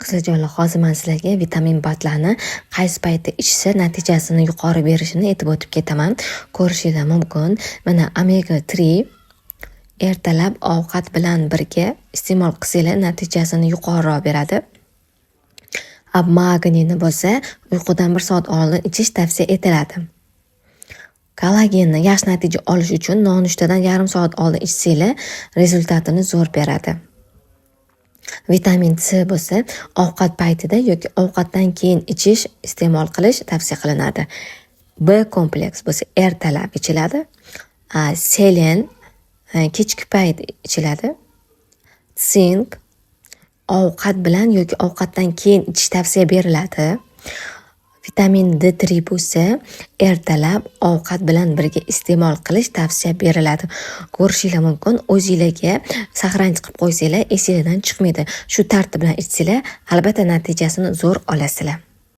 Qiziljonlar, hozir men sizlarga vitamin batlarni qaysi paytda ichsa natijasini yuqori berishini aytib o'tib ketaman. Ko'rishingiz mumkin. Mana omega 3 ertalab ovqat bilan birga iste'mol qilsanglar natijasini yuqoriroq beradi. Magniyni bo'lsa uyqudan 1 soat oldin ichish tavsiya etiladi. Kollagenni yaxshi natija olish uchun nonushtadan yarim soat oldin ichsanglar rezultatini zo'r beradi. Vitamin C bo'lsa ovqat paytida yoki ovqatdan keyin iste'mol qilish tavsiya qilinadi. B kompleks bo'lsa ertalab ichiladi. Selen kechki payt ichiladi. Sink ovqat bilan yoki ovqatdan keyin ichish tavsiya beriladi. Vitamin D3 bo'lsa ertalab ovqat bilan birga iste'mol qilish tavsiya beriladi. Ko'rishingiz mumkin, o'zingizlarga sahranch qilib qo'ysanglar, esingizdan chiqmaydi. Shu tartib bilan ichsanglar, albatta natijasini zo'r olasizlar.